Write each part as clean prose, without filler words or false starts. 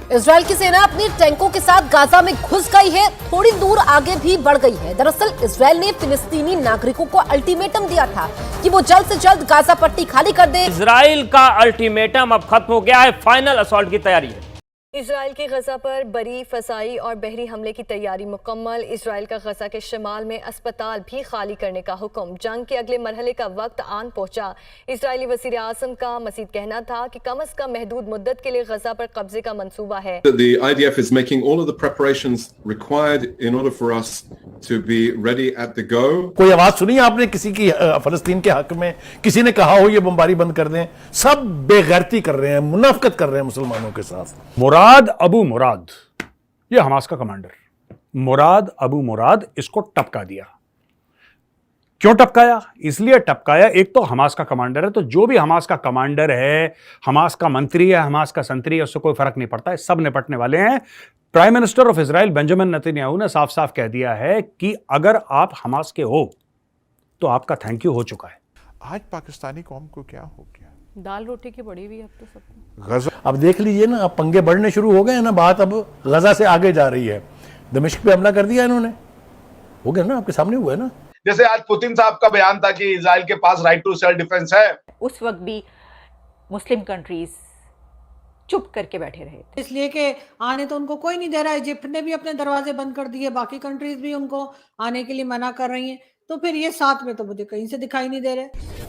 Israel की सेना अपने टैंकों के साथ गाजा में घुस गई है, थोड़ी दूर आगे भी बढ़ गई है। दरअसल इजरायल ने फिलिस्तीनी नागरिकों को अल्टीमेटम दिया था कि वो जल्द से जल्द गाजा पट्टी खाली कर दे। इजरायल का अल्टीमेटम अब खत्म हो गया है, फाइनल असॉल्ट की तैयारी है। इजराइल की गजा पर बरी, फसाई और बहरी हमले की तैयारी मुकम्मल। इजराइल का गजा के शिमाल में अस्पताल भी खाली करने का हुक्म। जंग के अगले मरहले का वक्त आन पहुंचा। इजरायली वज़ीर आज़म का मज़ीद कहना था कि कम अज़ कम महदूद मुद्दत के लिए गजा पर कब्जे का मंसूबा है। The IDF is making all of the preparations required in order for us to be ready at the go. कोई आवाज सुनी आपने किसी की फलस्तीन के हक में? किसी ने कहा हो ये बमबारी बंद कर दें? सब बेगैरती कर रहे हैं, मुनाफिकत कर रहे हैं मुसलमानों के साथ। मुराद अबू मुराद, ये हमास का कमांडर मुराद अबू मुराद, इसको टपका दिया। क्यों टपकाया? इसलिए टपकाया, एक तो हमास का कमांडर है, तो जो भी हमास का कमांडर है, हमास का मंत्री है, हमास का संतरी है, उससे कोई फर्क नहीं पड़ता है, सब निपटने वाले हैं। Prime minister of Israel Benjamin Netanyahu ने साफ साफ कह दिया है कि अगर आप हमास के हो तो आपका थैंक यू हो चुका है। आज पाकिस्तानी कौम को क्या हो गया? दाल रोटी की पड़ी हुई अब तो सब। गजा अब देख लीजिए ना, अब पंगे बढ़ने शुरू हो गए हैं ना, बात अब गजा से आगे जा रही है। दमिश्क पे हमला कर दिया इन्होंने, हो गया ना, आपके सामने हुआ है ना। जैसे आज पुतिन साहब का बयान था कि इजराइल के पास राइट टू सेल्फ डिफेंस है। उस वक्त भी मुस्लिम कंट्रीज चुप करके बैठे रहे थे, इसलिए कि आने तो उनको कोई नहीं दे रहा है। इजिप्ट ने भी अपने दरवाजे बंद कर दिए, बाकी कंट्रीज भी उनको आने के लिए मना कर रही हैं। तो फिर ये साथ में तो मुझे कहीं से दिखाई नहीं दे रहे।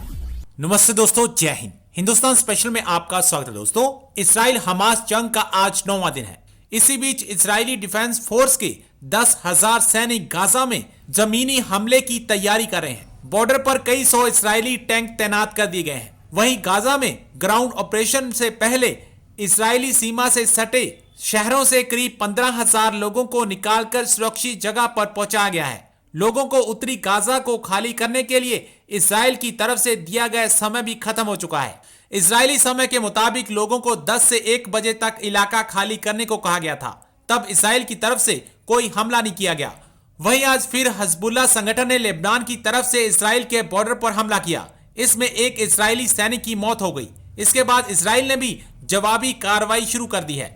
नमस्ते दोस्तों, जय हिंद। हिंदुस्तान स्पेशल में आपका स्वागत है। दोस्तों, इजराइल हमास जंग का आज 9वां दिन है। इसी बीच इजरायली डिफेंस फोर्स के 10,000 सैनिक गाजा में जमीनी हमले की तैयारी कर रहे हैं। बॉर्डर पर कई सौ इजरायली टैंक तैनात कर दिए गए हैं। वहीं गाजा में ग्राउंड ऑपरेशन से पहले इजरायली सीमा से सटे शहरों से करीब 15,000 लोगों को निकालकर सुरक्षित जगह पर पहुंचाया गया है। लोगों को उत्तरी गाजा को खाली करने के लिए इजराइल की तरफ से दिया गया समय भी खत्म हो चुका है। इजरायली समय के मुताबिक लोगों को 10 से 1 बजे तक इलाका खाली करने को कहा गया था। तब इजराइल की तरफ से कोई हमला नहीं किया गया। वहीं आज फिर हिजबुल्लाह संगठन ने लेबनान की तरफ से इजराइल के बॉर्डर पर हमला किया। इसमें एक इजरायली सैनिक की मौत हो गई। इसके बाद इजराइल ने भी जवाबी कार्रवाई शुरू कर दी है।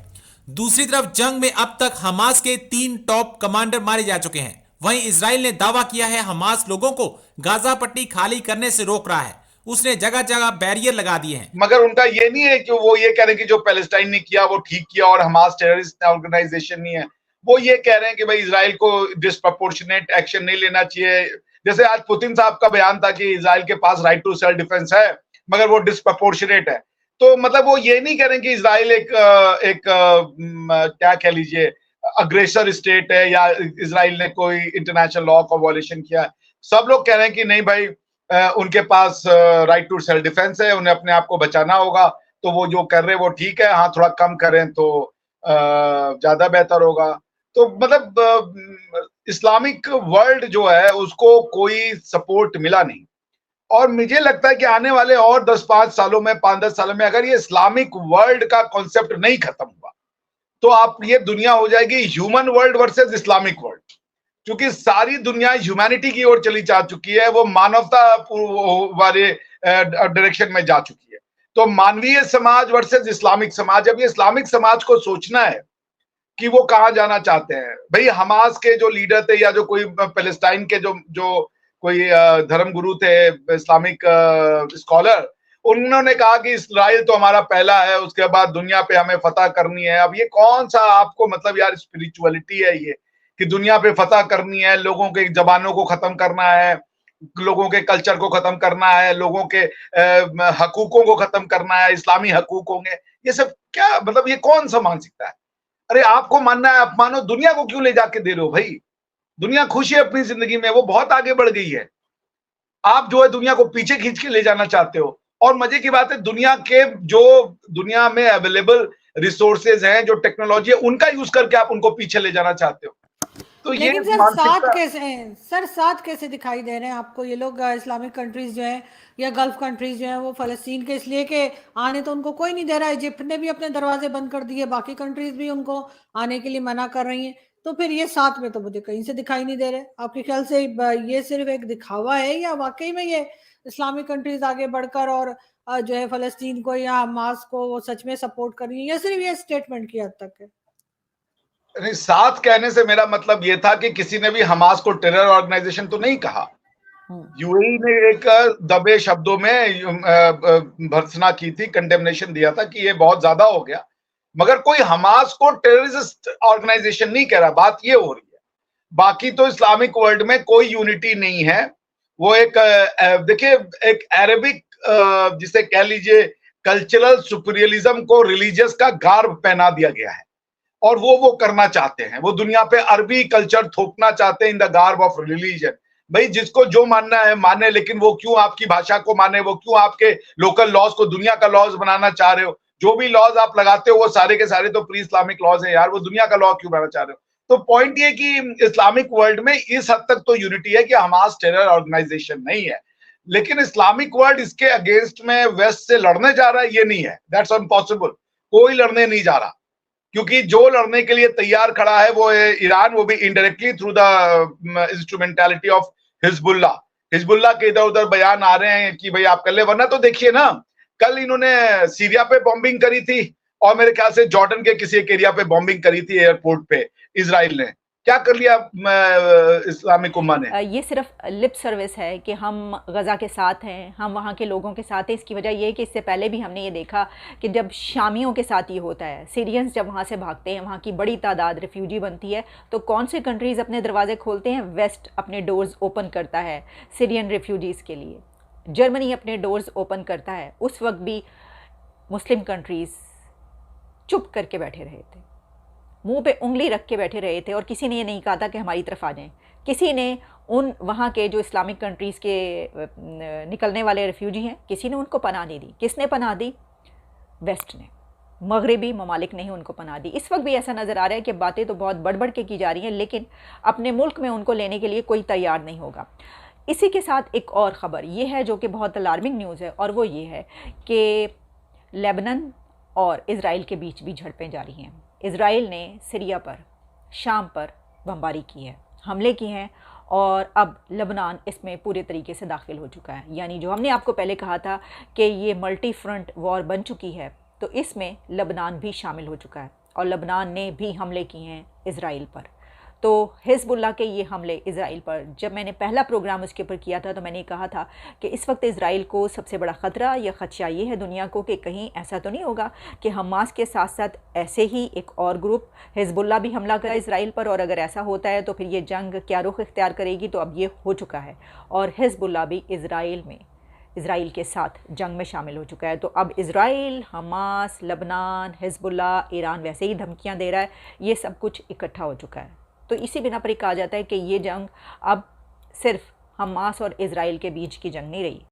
दूसरी तरफ जंग में अब तक हमास के 3 टॉप कमांडर मारे जा चुके हैं। वहीं इजराइल ने दावा किया है हमास लोगों को गाजा पट्टी खाली करने से रोक रहा है। उसने जगह जगह बैरियर लगा दिए हैं। मगर उनका ये नहीं है कि वो ये कह रहे हैं कि जो पैलेस्टाइन ने किया वो ठीक किया और हमास टेररिस्ट ऑर्गेनाइजेशन नहीं है। वो ये कह रहे हैं कि भाई इजराइल को डिस्प्रपोर्शनेट एक्शन नहीं लेना चाहिए। जैसे आज पुतिन साहब का बयान था कि इजराइल के पास राइट टू सेल्फ डिफेंस है, मगर वो डिस्प्रपोर्शनेट है। तो मतलब वो ये नहीं कह रहे कि इजराइल एक क्या कह लीजिए अग्रेसर स्टेट है या इजराइल ने कोई इंटरनेशनल लॉ का वॉयलेशन किया। सब लोग कह रहे हैं कि नहीं भाई, उनके पास राइट टू सेल्फ डिफेंस है, उन्हें अपने आप को बचाना होगा। तो वो जो कर रहे हैं वो ठीक है, हाँ थोड़ा कम करें तो ज्यादा बेहतर होगा। तो मतलब इस्लामिक वर्ल्ड जो है उसको कोई सपोर्ट मिला नहीं। और मुझे लगता है कि आने वाले और 10-5 सालों में, 5-10 सालों में अगर ये इस्लामिक वर्ल्ड का कॉन्सेप्ट नहीं खत्म हुआ तो आप ये दुनिया हो जाएगी human world versus Islamic world. क्योंकि सारी दुनिया ह्यूमैनिटी की ओर चली जा चुकी है, वो मानवता वाले डायरेक्शन में जा चुकी है। तो मानवीय समाज वर्सेस इस्लामिक समाज। अब ये इस्लामिक समाज को सोचना है कि वो कहाँ जाना चाहते हैं। भाई हमास के जो लीडर थे या जो कोई पैलेस्टाइन के जो कोई धर्मगुरु थे, इस्लामिक स्कॉलर, उन्होंने कहा कि इस्राइल तो हमारा पहला है, उसके बाद दुनिया पे हमें फतह करनी है। अब ये कौन सा आपको मतलब यार स्पिरिचुअलिटी है ये कि दुनिया पे फतह करनी है, लोगों के जबानों को खत्म करना है, लोगों के कल्चर को खत्म करना है, लोगों के हकूकों को खत्म करना है, इस्लामी हकूकों के, ये सब क्या मतलब ये कौन सा मानसिकता है? अरे आपको मानना है आप मानो, दुनिया को क्यों ले जाके दे रहे हो भाई? दुनिया खुश है अपनी जिंदगी में, वो बहुत आगे बढ़ गई है। आप जो है दुनिया को पीछे खींच के ले जाना चाहते हो। और मजे की बात है, दुनिया के जो दुनिया में अवेलेबल रिसोर्सेज हैं, जो टेक्नोलॉजी है, उनका यूज करके आप उनको पीछे ले जाना चाहते हो। तो ये साथ कैसे दिखाई दे रहे हैं आपको ये लोग? इस्लामिक कंट्रीज जो है या गल्फ कंट्रीज जो है वो फलस्तीन के, इसलिए कि आने तो उनको कोई नहीं दे रहा है। इजिप्ट ने भी अपने दरवाजे बंद कर दिए, बाकी कंट्रीज भी उनको आने के लिए मना कर रही हैं। तो फिर ये साथ में तो मुझे कहीं से दिखाई नहीं दे रहे। आपके ख्याल से ये सिर्फ एक दिखावा है या वाकई में ये इस्लामिक कंट्रीज आगे बढ़कर और जो है फलस्तीन को या हमास को वो सच में सपोर्ट कर रही है या सिर्फ ये स्टेटमेंट की हद तक है? नहीं, साथ कहने से मेरा मतलब ये था कि किसी ने भी हमास को टेरर ऑर्गेनाइजेशन तो नहीं कहा। यूएई ने एक दबे शब्दों में भर्त्सना की थी, कंडेमनेशन दिया था कि ये बहुत ज्यादा हो गया, मगर कोई हमास को टेररिस्ट ऑर्गेनाइजेशन नहीं कह रहा। बात ये हो रही है, बाकी तो इस्लामिक वर्ल्ड में कोई यूनिटी नहीं है। वो एक देखिए, एक अरेबिक जिसे कह लीजिए कल्चरल सुपीरियलिज्म को रिलीजियस का गार्ब पहना दिया गया है, और वो करना चाहते हैं। वो दुनिया पे अरबी कल्चर थोपना चाहते हैं in the garb of religion. भाई जिसको जो मानना है माने, लेकिन वो क्यों आपकी भाषा को माने, वो क्यों आपके लोकल लॉज को दुनिया का लॉज बनाना चाह रहे हो? जो भी लॉज आप लगाते हो वो सारे के सारे तो प्री इस्लामिक लॉज है यार, वो दुनिया का लॉ क्यों बनाना चाह रहे हो? तो पॉइंट ये कि इस्लामिक वर्ल्ड में इस हद तक तो यूनिटी है कि हमास टेरर ऑर्गेनाइजेशन नहीं है, लेकिन इस्लामिक वर्ल्ड इसके अगेंस्ट में वेस्ट से लड़ने जा रहा है, ये नहीं है। That's impossible. कोई लड़ने नहीं जा रहा, क्योंकि जो लड़ने के लिए तैयार खड़ा है वो है ईरान, वो भी indirectly through the instrumentality of Hezbollah. Hezbollah के इधर उधर बयान आ रहे हैं कि भाई आप कर ले, वरना तो देखिए ना, कल इन्होंने सीरिया पे बॉम्बिंग करी थी, और मेरे ख्याल से जॉर्डन के किसी एक एरिया पे बॉम्बिंग करी थी एयरपोर्ट पे इजराइल ने। क्या कर लिया इस्लामिक उम्मा ने? ये सिर्फ लिप सर्विस है कि हम गज़ा के साथ हैं, हम वहाँ के लोगों के साथ हैं। इसकी वजह यह है कि इससे पहले भी हमने ये देखा कि जब शामियों के साथ ये होता है, सीरियंस जब वहाँ से भागते हैं, वहाँ की बड़ी तादाद रिफ्यूजी बनती है, तो कौन से कंट्रीज़ अपने दरवाजे खोलते हैं? वेस्ट अपने डोर्स ओपन करता है सीरियन रिफ्यूजीज़ के लिए, जर्मनी अपने डोर्स ओपन करता है। उस वक्त भी मुस्लिम कंट्रीज़ चुप करके बैठे रहे थे, मुंह पे उंगली रख के बैठे रहे थे, और किसी ने ये नहीं कहा था कि हमारी तरफ आ जाएं। किसी ने उन वहाँ के जो इस्लामिक कंट्रीज़ के निकलने वाले रेफ्यूजी हैं, किसी ने उनको पनाह नहीं दी। किसने पनाह दी? वेस्ट ने। मगरबी ममालिक ने ही उनको पनाह दी। इस वक्त भी ऐसा नज़र आ रहा है कि बातें तो बहुत बढ़ बढ़ के की जा रही हैं, लेकिन अपने मुल्क में उनको लेने के लिए कोई तैयार नहीं होगा। इसी के साथ एक और ख़बर ये है जो कि बहुत अलार्मिंग न्यूज़ है, और वो ये है कि लेबनान और इज़राइल के बीच भी झड़पें जारी हैं। इज़राइल ने सीरिया पर, शाम पर बमबारी की है, हमले किए हैं, और अब लेबनान इसमें पूरे तरीके से दाखिल हो चुका है। यानी जो हमने आपको पहले कहा था कि ये मल्टी फ्रंट वॉर बन चुकी है, तो इसमें लेबनान भी शामिल हो चुका है, और लेबनान ने भी हमले किए हैं इज़राइल पर। तो हिजबुल्ला के ये हमले इज़राइल पर, जब मैंने पहला प्रोग्राम उसके ऊपर किया था तो मैंने कहा था कि इस वक्त इज़राइल को सबसे बड़ा ख़तरा या ख़दशा ये है दुनिया को कि कहीं ऐसा तो नहीं होगा कि हमास के साथ साथ ऐसे ही एक और ग्रुप हिजबुल्ला भी हमला करे इज़राइल पर, और अगर ऐसा होता है तो फिर ये जंग क्या रुख इख्तियार करेगी। तो अब ये हो चुका है, और हिजबुल्ला भी इज़राइल के साथ जंग में शामिल हो चुका है। तो अब Israel, Hamas, Lebanon, Hezbollah, Iran वैसे ही धमकियाँ दे रहा है, ये सब कुछ इकट्ठा हो चुका है। तो इसी बिना पर कहा जाता है कि ये जंग अब सिर्फ हमास और इज़राइल के बीच की जंग नहीं रही,